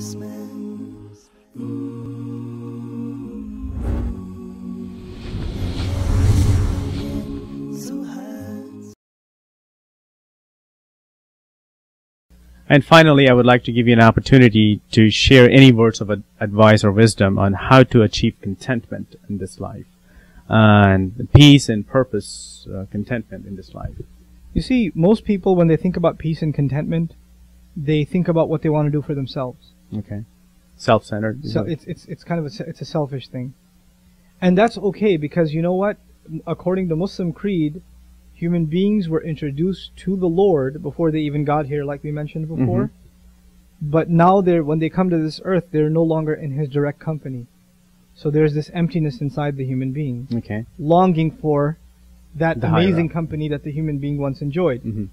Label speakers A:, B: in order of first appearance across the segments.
A: And finally, I would like to give you an opportunity to share any words of advice or wisdom on how to achieve contentment in this life, and peace and purpose, contentment in this life.
B: You see, most people, when they think about peace and contentment, they think about what they want to do for themselves.
A: Okay, self-centered.
B: So it's kind of it's a selfish thing, and that's okay, because you know what? According to Muslim creed, human beings were introduced to the Lord before they even got here, like we mentioned before. But now when they come to this earth, they're no longer in His direct company. So there's this emptiness inside the human being, longing for that amazing company that the human being once enjoyed.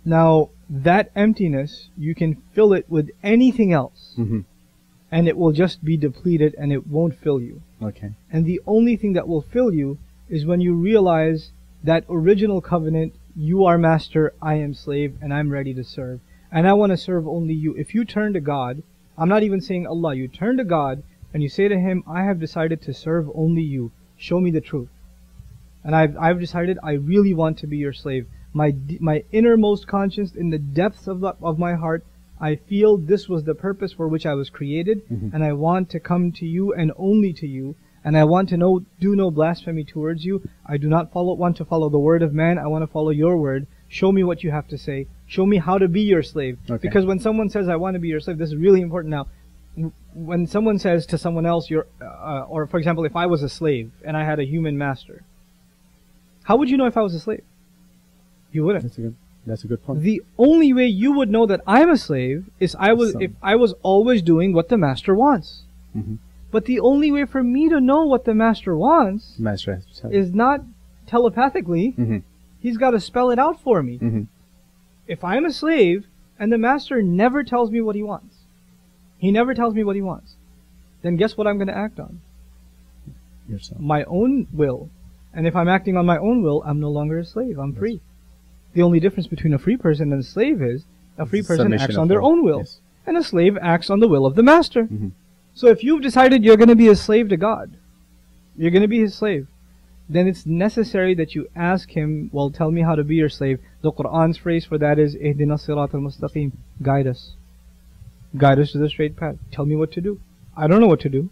B: Now, that emptiness, you can fill it with anything else, and it will just be depleted, and it won't fill you. And the only thing that will fill you is when you realize that original covenant, you are master, I am slave, and I'm ready to serve. And I want to serve only you. If you turn to God, I'm not even saying Allah, you turn to God and you say to Him, I have decided to serve only you. Show me the truth. And I've decided I really want to be your slave. My innermost conscience, in the depths of my heart, I feel this was the purpose for which I was created, and I want to come to you and only to you. And I want to do no blasphemy towards you. I do not want to follow the word of man. I want to follow your word. Show me what you have to say. Show me how to be your slave. Because when someone says, I want to be your slave, this is really important now. When someone says to someone else, or for example, if I was a slave and I had a human master, how would you know if I was a slave? You wouldn't.
A: That's a good point.
B: The only way you would know that I'm a slave is if I was always doing what the master wants. But the only way for me to know what the master wants is not telepathically. He's got to spell it out for me. If I'm a slave and the master never tells me what he wants, he never tells me what he wants, then guess what I'm going to act on?
A: Yourself.
B: My own will. And if I'm acting on my own will, I'm no longer a slave. I'm free. The only difference between a free person and a slave is a free person acts on their own will, and a slave acts on the will of the master. So if you've decided you're going to be a slave to God, you're going to be His slave, then it's necessary that you ask Him, well, tell me how to be your slave. The Qur'an's phrase for that is, Ihdina sirat al-mustaqim. Guide us. Guide us to the straight path. Tell me what to do. I don't know what to do.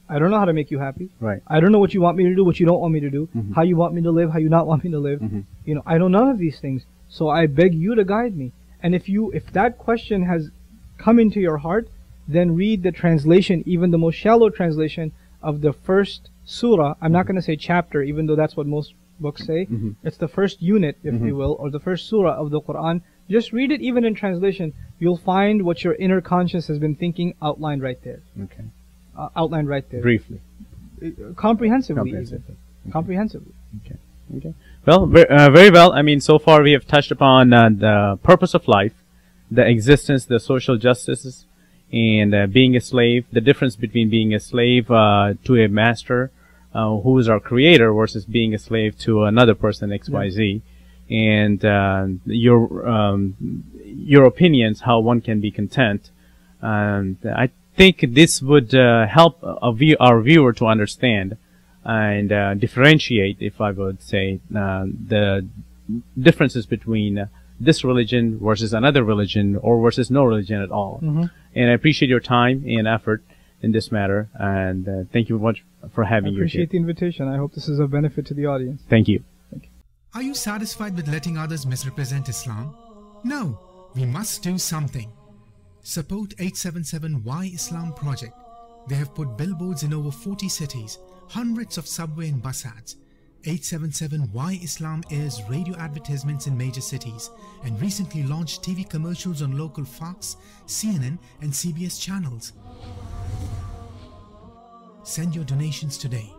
B: I don't know how to make you happy. I don't know what you want me to do, what you don't want me to do, how you want me to live, how you not want me to live. You know, I know none of these things. So I beg you to guide me. And if that question has come into your heart, then read the translation, even the most shallow translation of the first surah. I'm not going to say chapter, even though that's what most books say. It's the first unit, if you will, or the first surah of the Quran. Just read it even in translation. You'll find what your inner conscience has been thinking outlined right there. Outlined right there.
A: Briefly.
B: Comprehensively. Comprehensively.
A: Well, very well. I mean, so far we have touched upon the purpose of life, the existence, the social justices, and being a slave, the difference between being a slave to a master who is our creator versus being a slave to another person, XYZ, and your opinions, how one can be content. And I think this would help our viewer to understand and differentiate, if I would say, the differences between this religion versus another religion, or versus no religion at all. And I appreciate your time and effort in this matter, and thank you very much for having you here. I
B: appreciate the invitation. I hope this is of benefit to the audience.
A: Thank you.
C: Are you satisfied with letting others misrepresent Islam? No, we must do something. Support 877 Why Islam project. They have put billboards in over 40 cities, hundreds of subway and bus ads. 877 Why Islam airs radio advertisements in major cities and recently launched TV commercials on local Fox, CNN and CBS channels. Send your donations today.